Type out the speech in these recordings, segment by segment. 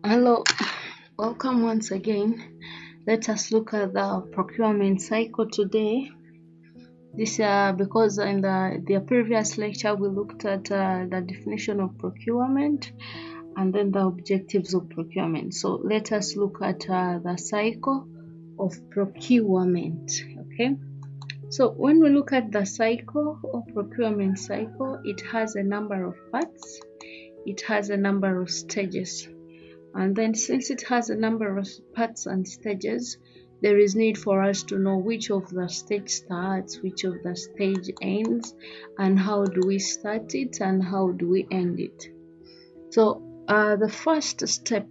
Hello, welcome once again. Let us look at the procurement cycle today. This because in the previous lecture we looked at the definition of procurement and then the objectives of procurement. So let us look at the cycle of procurement. Okay. So when we look at the cycle of procurement cycle, it has a number of parts. It has a number of stages. And then since it has a number of parts and stages, there is need for us to know which of the stage starts, which of the stage ends, and how do we start it and how do we end it. So the first step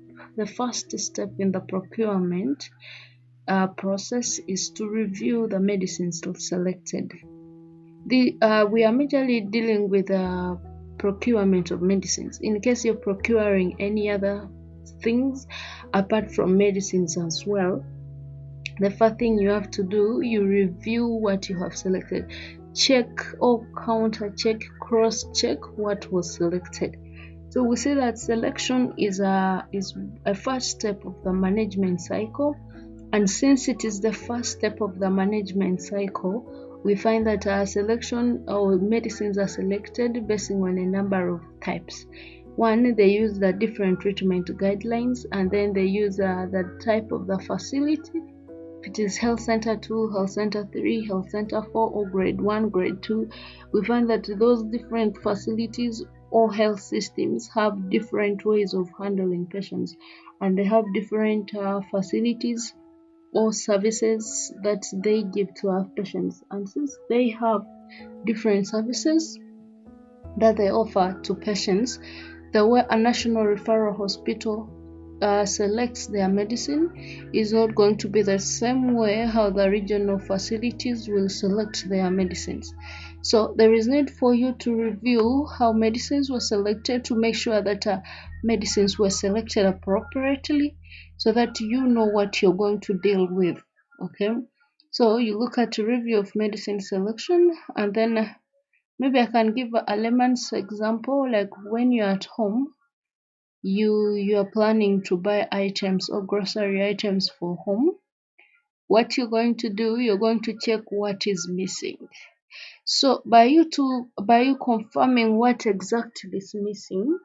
in the procurement process is to review the medicines selected. We are majorly dealing with procurement of medicines. In case you're procuring any other things apart from medicines as well, the first thing you have to do, you review what you have selected. Check or counter check, cross check what was selected. So we see that selection is a first step of the management cycle, and since it is the first step of the management cycle, we find that our selection or medicines are selected based on a number of types. One, they use the different treatment guidelines, and then they use the type of the facility. If it is health center 2, health center 3, health center 4, or grade 1, grade 2, we find that those different facilities or health systems have different ways of handling patients, and they have different facilities or services that they give to our patients. And since they have different services that they offer to patients, the way a national referral hospital selects their medicine is not going to be the same way how the regional facilities will select their medicines. So there is need for you to review how medicines were selected to make sure that medicines were selected appropriately, so that you know what you're going to deal with. Okay, so you look at a review of medicine selection, and then maybe I can give a layman's example. Like when you're at home, you are planning to buy items or grocery items for home. What you're going to do, you're going to check what is missing. So by you confirming what exactly is missing,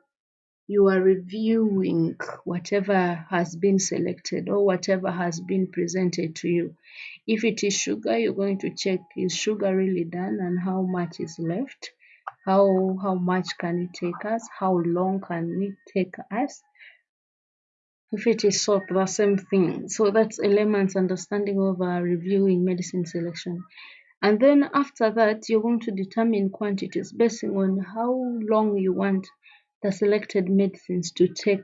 you are reviewing whatever has been selected or whatever has been presented to you. If it is sugar, you're going to check, is sugar really done and how much is left? How much can it take us? How long can it take us? If it is salt, the same thing. So that's a layman's understanding of reviewing medicine selection. And then after that, you're going to determine quantities based on how long you want the selected medicines to take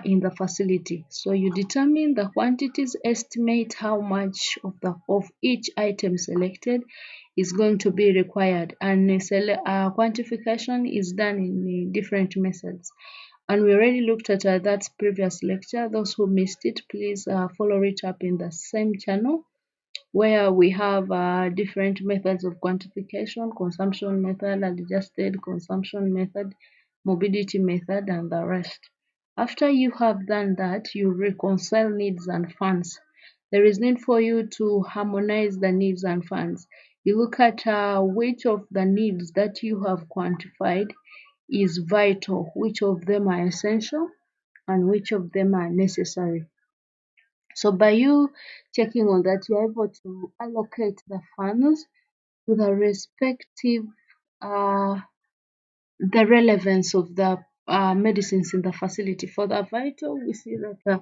in the facility. So you determine the quantities, estimate how much of each item selected is going to be required, and quantification is done in different methods. And we already looked at that previous lecture. Those who missed it, please follow it up in the same channel, where we have different methods of quantification: consumption method, adjusted consumption method, morbidity method, and the rest. After you have done that, you reconcile needs and funds. There is need for you to harmonize the needs and funds. You look at which of the needs that you have quantified is vital, which of them are essential, and which of them are necessary. So by you checking on that, you're able to allocate the funds to the respective the relevance of the medicines in the facility. For the vital, we see that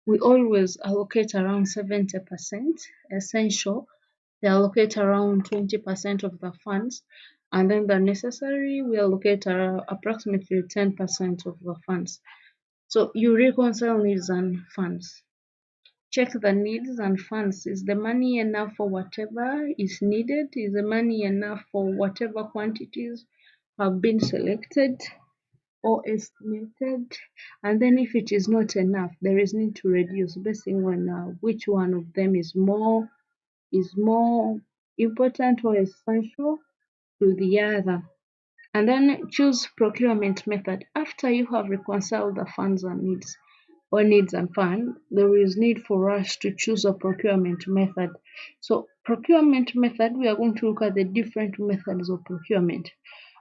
we always allocate around 70%. Essential, they allocate around 20% of the funds, and then the necessary, we allocate approximately 10% of the funds. So you reconcile needs and funds. Check the needs and funds. Is the money enough for whatever is needed? Is the money enough for whatever quantities have been selected or estimated? And then if it is not enough, there is need to reduce based on which one of them is more important or essential to the other. And then choose procurement method. After you have reconciled the funds and needs and fund, there is need for us to choose a procurement method. So procurement method, we are going to look at the different methods of procurement.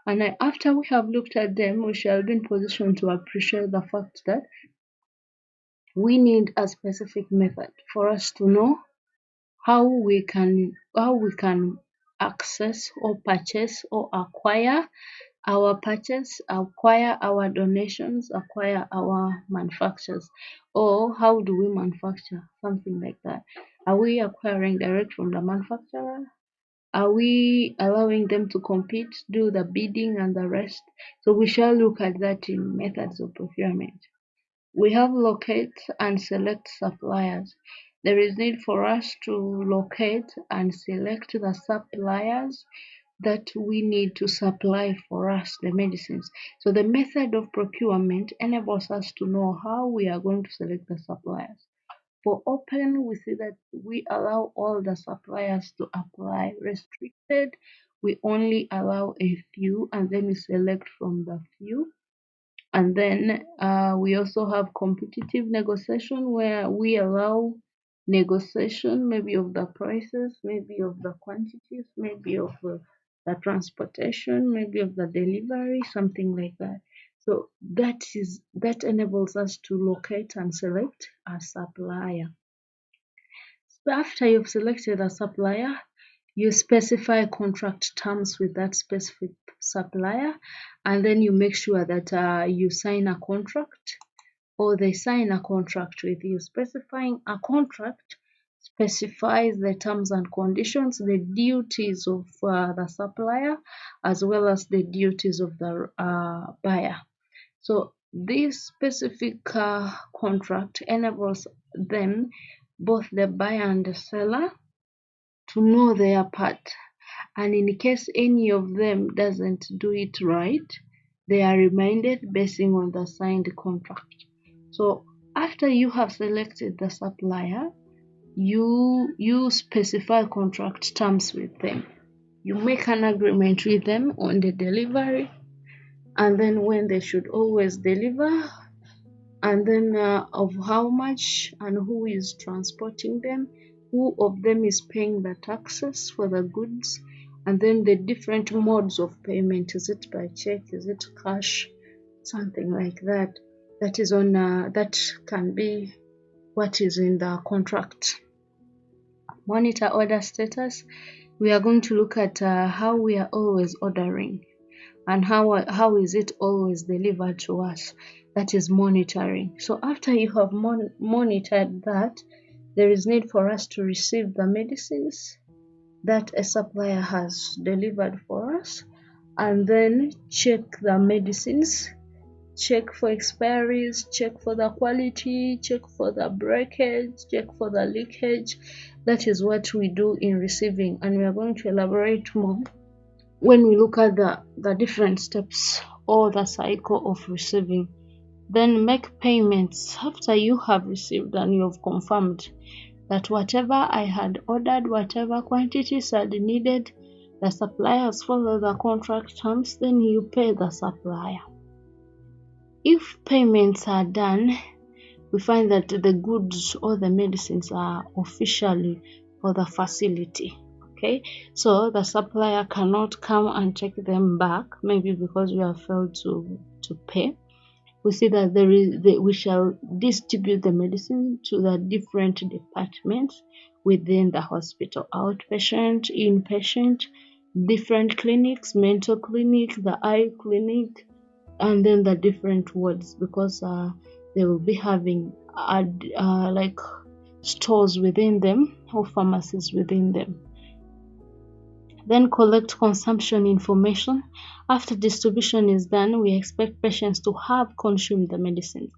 And after we have looked at them, we shall be in position to appreciate the fact that we need a specific method for us to know how we can access or purchase or acquire our donations, acquire our manufactures, or how do we manufacture something like that? Are we acquiring direct from the manufacturer? Are we allowing them to compete, do the bidding and the rest? So we shall look at that in methods of procurement. We have locate and select suppliers. There is need for us to locate and select the suppliers that we need to supply for us the medicines. So the method of procurement enables us to know how we are going to select the suppliers. For open, we see that we allow all the suppliers to apply. Restricted, we only allow a few and then we select from the few. And then we also have competitive negotiation where we allow negotiation, maybe of the prices, maybe of the quantities, maybe of the transportation, maybe of the delivery, something like that. So that enables us to locate and select a supplier. So after you've selected a supplier, you specify contract terms with that specific supplier, and then you make sure that you sign a contract or they sign a contract with you. Specifying a contract specifies the terms and conditions, the duties of the supplier, as well as the duties of the buyer. So this specific contract enables them, both the buyer and the seller, to know their part, and in case any of them doesn't do it right, they are reminded based on the signed contract. So after you have selected the supplier, you specify contract terms with them. You make an agreement with them on the delivery, and then when they should always deliver, and then of how much and who is transporting them, who of them is paying the taxes for the goods, and then the different modes of payment. Is it by check? Is it cash? Something like that. That is on that can be what is in the contract. Monitor order status. We are going to look at how we are always ordering and how is it always delivered to us. That is monitoring. So after you have monitored that, there is need for us to receive the medicines that a supplier has delivered for us, and then check the medicines, check for expiries, check for the quality, check for the breakage, check for the leakage. That is what we do in receiving, and we are going to elaborate more when we look at the different steps or the cycle of receiving. Then make payments after you have received and you have confirmed that whatever I had ordered, whatever quantities are needed, the suppliers follow the contract terms, then you pay the supplier. If payments are done, we find that the goods or the medicines are officially for the facility. Okay, so the supplier cannot come and take them back, maybe because we have failed to pay. We see that we shall distribute the medicine to the different departments within the hospital: outpatient, inpatient, different clinics, mental clinic, the eye clinic, and then the different wards, because they will be having like stores within them or pharmacies within them. Then collect consumption information. After distribution is done, we expect patients to have consumed the medicines,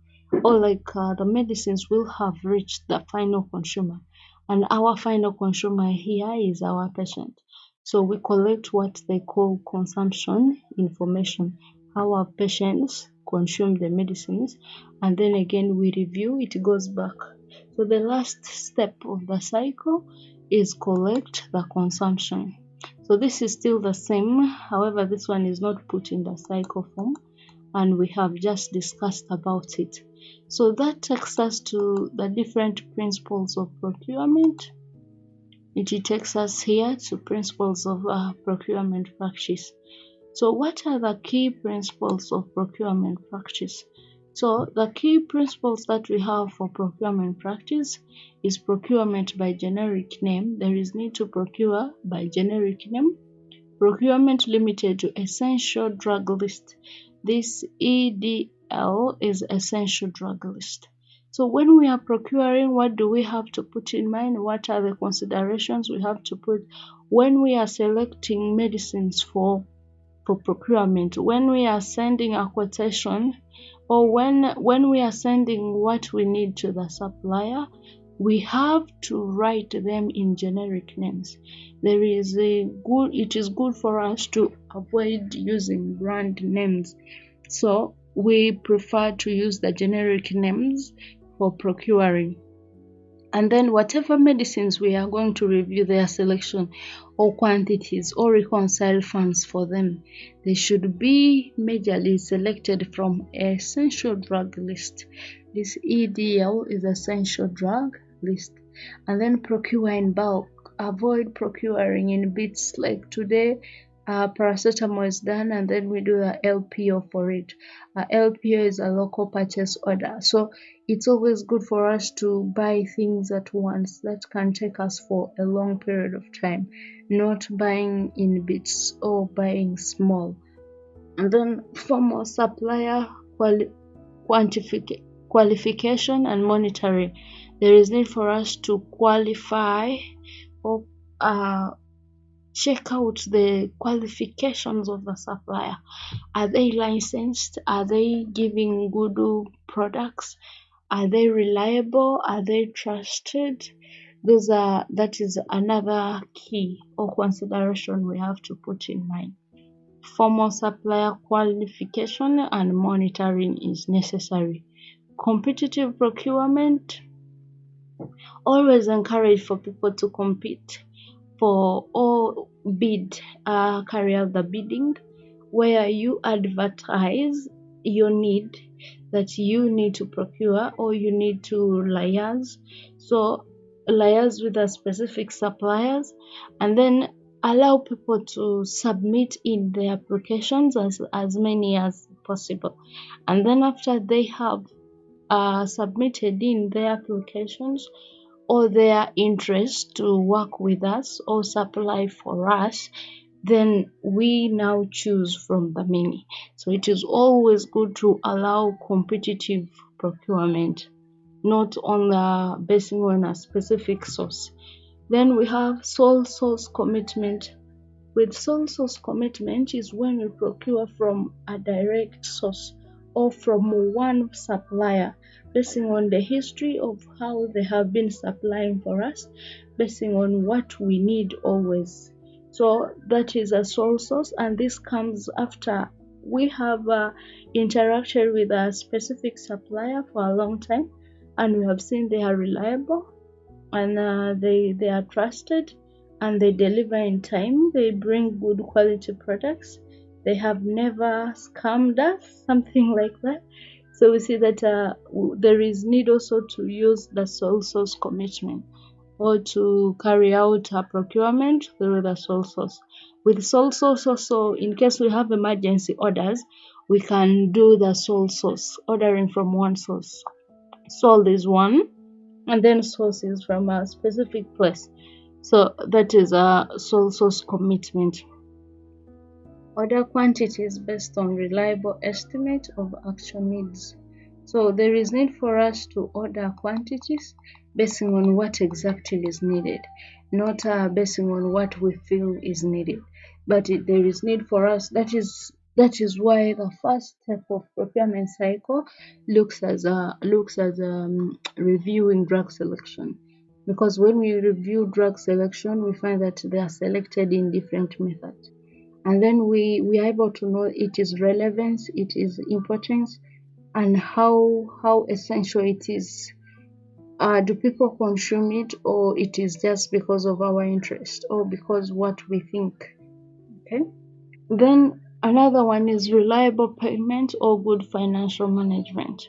or like the medicines will have reached the final consumer, and our final consumer here is our patient. So we collect what they call consumption information, how our patients consume the medicines, and then again we review, it goes back. So the last step of the cycle is collect the consumption. So this is still the same. However, this one is not put in the cycle form, and we have just discussed about it. So that takes us to the different principles of procurement. It takes us here to principles of procurement practice. So what are the key principles of procurement practice? So the key principles that we have for procurement practice is procurement by generic name. There is need to procure by generic name. Procurement limited to essential drug list. This EDL is essential drug list. So when we are procuring, what do we have to put in mind? What are the considerations we have to put when we are selecting medicines for procurement? When we are sending a quotation, or when we are sending what we need to the supplier, we have to write them in generic names. It is good for us to avoid using brand names. So we prefer to use the generic names for procuring. And then whatever medicines we are going to review their selection or quantities or reconcile funds for them, they should be majorly selected from essential drug list. This EDL is essential drug list. And then procure in bulk. Avoid procuring in bits. Like today, paracetamol is done, and then we do the LPO for it. LPO is a local purchase order. So it's always good for us to buy things at once that can take us for a long period of time, not buying in bits or buying small. And then formal supplier qualification and monitoring. There is need for us to qualify or check out the qualifications of the supplier. Are they licensed? Are they giving good products? Are they reliable? Are they trusted? That is another key or consideration we have to put in mind. Formal supplier qualification and monitoring is necessary. Competitive procurement, always encourage for people to compete for or bid, carry out the bidding, where you advertise your need that you need to procure or you need to liaise. So liaise with the specific suppliers, and then allow people to submit in their applications as many as possible. And then after they have submitted in their applications or their interest to work with us or supply for us, then we now choose from the many. So it is always good to allow competitive procurement, not on basing on a specific source. Then we have sole source commitment. With sole source commitment is when we procure from a direct source or from one supplier, basing on the history of how they have been supplying for us, basing on what we need always. So that is a sole source, and this comes after we have interacted with a specific supplier for a long time, and we have seen they are reliable and they are trusted, and they deliver in time. They bring good quality products. They have never scammed us, something like that. So we see that there is need also to use the sole source commitment or to carry out a procurement through the sole source. With sole source also, in case we have emergency orders, we can do the sole source, ordering from one source. Sole is one, and then source is from a specific place. So that is a sole source commitment. Order quantities based on reliable estimate of actual needs. So there is need for us to order quantities basing on what exactly is needed, not basing on what we feel is needed. But there is need for us. That is why the first step of procurement cycle looks as reviewing drug selection. Because when we review drug selection, we find that they are selected in different methods. And then we are able to know its relevance, its importance, and how essential it is. Do people consume it, or it is just because of our interest, or because what we think Okay. Then another one is reliable payment or good financial management.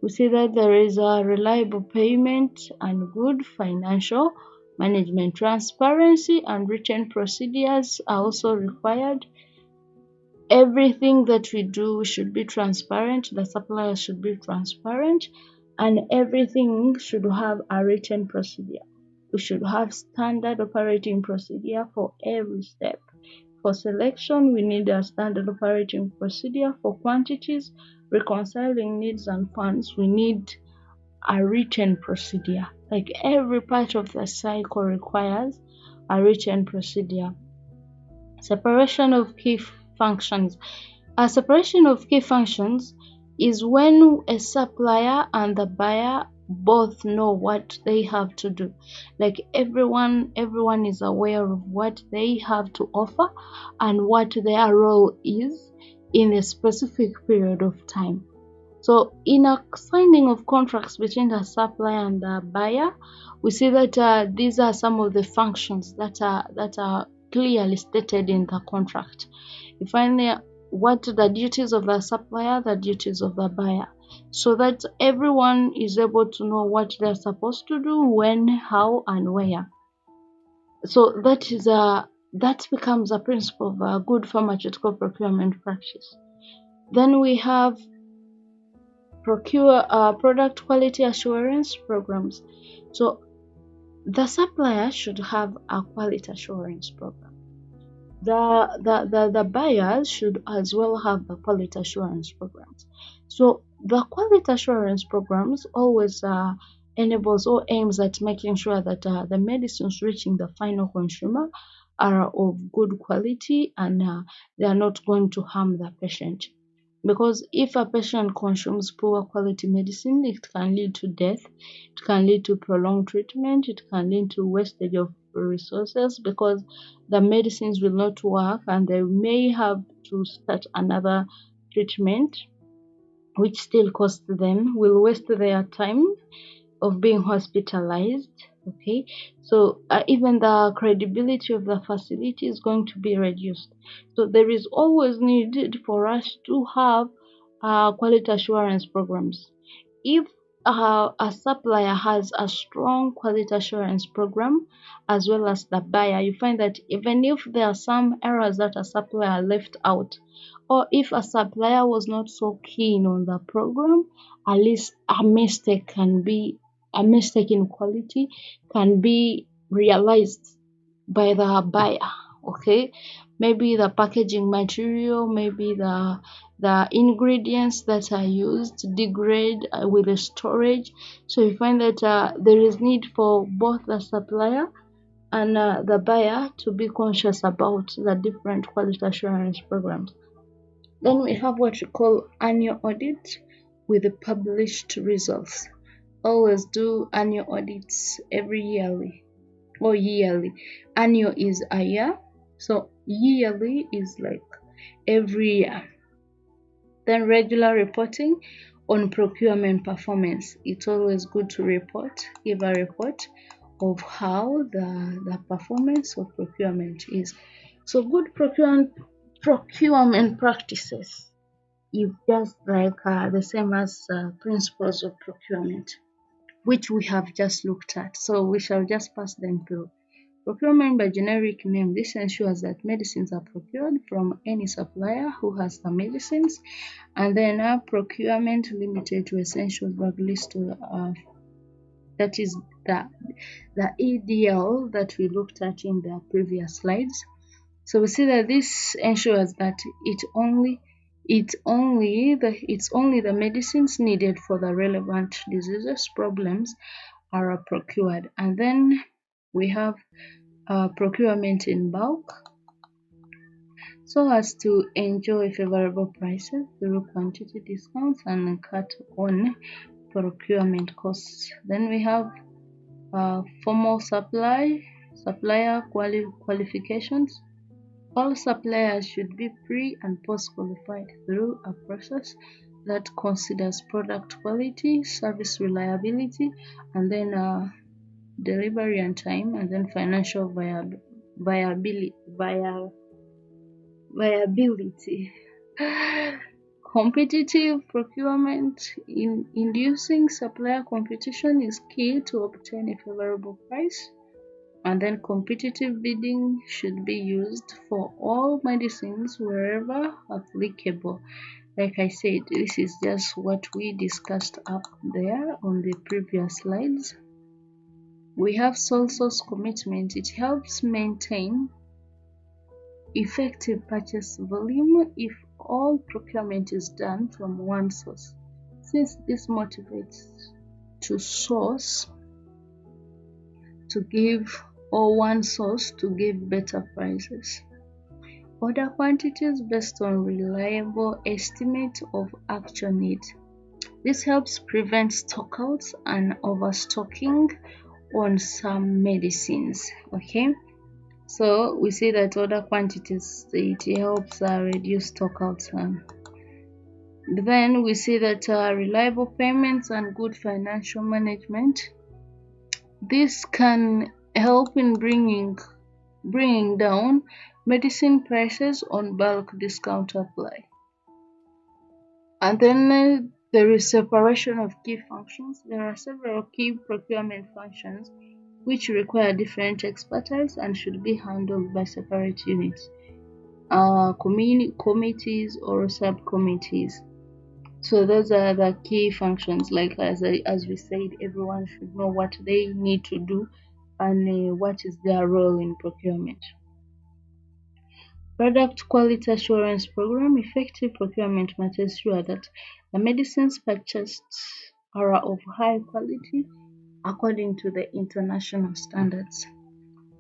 We see that there is a reliable payment and good financial management. Transparency and written procedures are also required. Everything that we do should be transparent. The supplier should be transparent, and everything should have a written procedure. We should have standard operating procedure for every step. For selection, we need a standard operating procedure. For quantities, reconciling needs and funds, we need a written procedure. Like every part of the cycle requires a written procedure. Separation of key functions. A separation of key functions is when a supplier and the buyer both know what they have to do. Like everyone is aware of what they have to offer and what their role is in a specific period of time. So in a signing of contracts between the supplier and the buyer, we see that these are some of the functions that are clearly stated in the contract. You find there what the duties of the supplier, the duties of the buyer, so that everyone is able to know what they're supposed to do, when, how, and where. So that becomes a principle of a good pharmaceutical procurement practice. Then we have product quality assurance programs. So the supplier should have a quality assurance program. The buyers should as well have the quality assurance programs. So the quality assurance programs always enables or aims at making sure that the medicines reaching the final consumer are of good quality and they are not going to harm the patient. Because if a patient consumes poor quality medicine, it can lead to death, it can lead to prolonged treatment, it can lead to wastage of resources because the medicines will not work and they may have to start another treatment, which still costs them, will waste their time of being hospitalized. Okay, so even the credibility of the facility is going to be reduced. So there is always needed for us to have quality assurance programs. If a supplier has a strong quality assurance program as well as the buyer, you find that even if there are some errors that a supplier left out, or if a supplier was not so keen on the program, at least a mistake in quality can be realized by the buyer. Okay, maybe the packaging material, maybe the ingredients that are used degrade with the storage. So you find that there is need for both the supplier and the buyer to be conscious about the different quality assurance programs. Then we have what we call annual audit with the published results. Always do annual audits every yearly or yearly. Annual is a year, so yearly is like every year. Then regular reporting on procurement performance. It's always good to give a report of how the performance of procurement is. So good procurement practices is just like the same as principles of procurement, which we have just looked at. So we shall just pass them through. Procurement by generic name. This ensures that medicines are procured from any supplier who has the medicines. And then procurement limited to essential drug list. That is the EDL that we looked at in the previous slides. So we see that this ensures that it's only the medicines needed for the relevant diseases problems are procured. And then we have procurement in bulk so as to enjoy favorable prices through quantity discounts and cut on procurement costs. Then we have formal supplier qualifications. All suppliers should be pre and post qualified through a process that considers product quality, service reliability, and then delivery and time, and then financial viability. viability. Competitive procurement in inducing supplier competition is key to obtain a favorable price. And then competitive bidding should be used for all medicines wherever applicable. Like I said, this is just what we discussed up there on the previous slides. We have sole source commitment. It helps maintain effective purchase volume if all procurement is done from one source, since this motivates to source to give, or one source to give better prices. Order quantities based on reliable estimate of actual need. This helps prevent stockouts and overstocking on some medicines. Okay, so we see that order quantities, it helps reduce stockouts. Then we see that reliable payments and good financial management. This can help in bringing down medicine prices on bulk discount apply. And then there is separation of key functions. There are several key procurement functions which require different expertise and should be handled by separate units, committees or subcommittees. So those are the key functions. Like as we said, everyone should know what they need to do and what is their role in procurement. Product quality assurance program. Effective procurement must ensure that the medicines purchased are of high quality according to the international standards.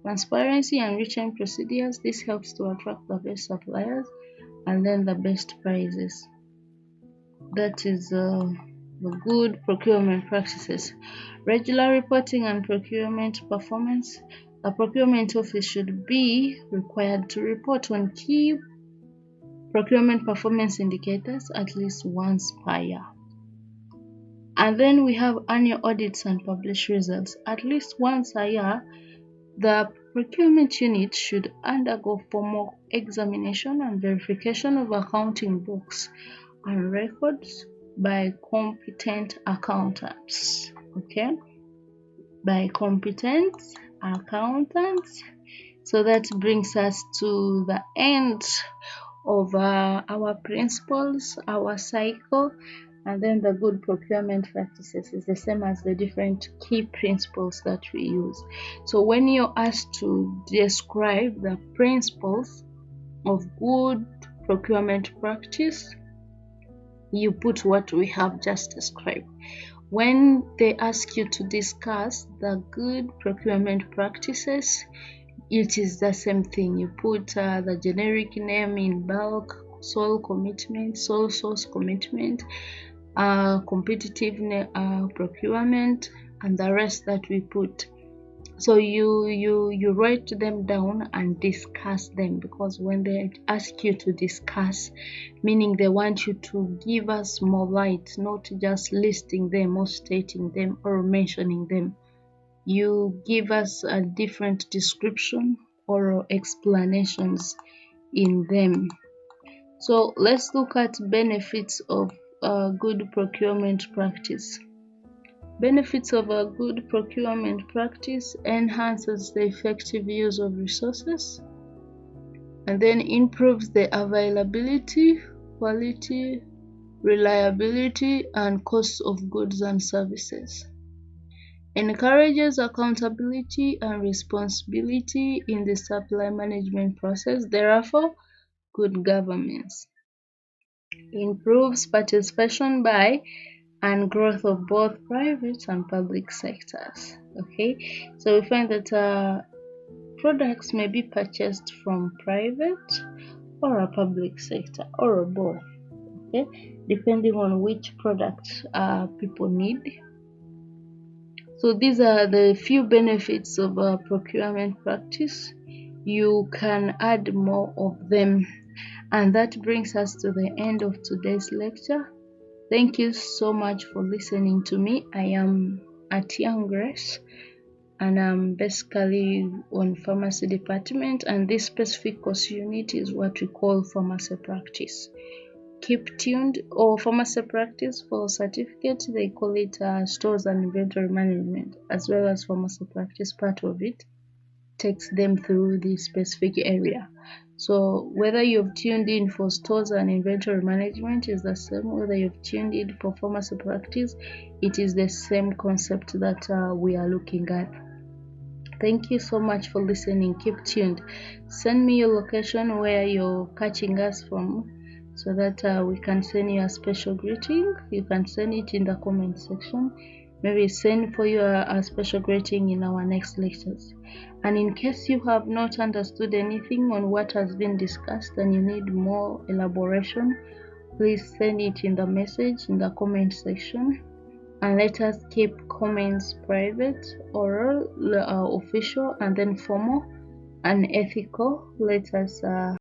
Transparency and written procedures. This helps to attract the best suppliers and then the best prices. That is the good procurement practices. Regular reporting and procurement performance. The procurement office should be required to report on key procurement performance indicators at least once per year. And then we have annual audits and published results. At least once a year, the procurement unit should undergo formal examination and verification of accounting books and records by competent accountants. Okay, by competent accountants. So that brings us to the end of our principles, our cycle, and then the good procurement practices is the same as the different key principles that we use. So when you're asked to describe the principles of good procurement practice, you put what we have just described. When they ask you to discuss the good procurement practices, it is the same thing. You put the generic name in bulk, sole commitment, sole source commitment, competitive procurement, and the rest that we put. So you write them down and discuss them, because when they ask you to discuss, meaning they want you to give us more light, not just listing them or stating them or mentioning them. You give us a different description or explanations in them. So let's look at benefits of good procurement practice. Benefits of a good procurement practice: enhances the effective use of resources, and then improves the availability, quality, reliability, and cost of goods and services. Encourages accountability and responsibility in the supply management process, therefore good governance. Improves participation by and growth of both private and public sectors. Okay, so we find that products may be purchased from private or a public sector or both, okay, depending on which product people need. So these are the few benefits of procurement practice. You can add more of them, and that brings us to the end of today's lecture. Thank you so much for listening to me. I am Atiang Grace, and I'm basically on pharmacy department, and this specific course unit is what we call pharmacy practice. Keep tuned, or pharmacy practice for certificate, they call it stores and inventory management, as well as pharmacy practice part of it takes them through this specific area. So whether you've tuned in for stores and inventory management is the same, whether you've tuned in for pharmacy practice, it is the same concept that we are looking at. Thank you so much for listening. Keep tuned. Send me your location where you're catching us from, so that we can send you a special greeting. You can send it in the comment section. Maybe send for you a special greeting in our next lectures. And in case you have not understood anything on what has been discussed and you need more elaboration, please send it in the message in the comment section. And let us keep comments private, oral, official, and then formal and ethical. Let us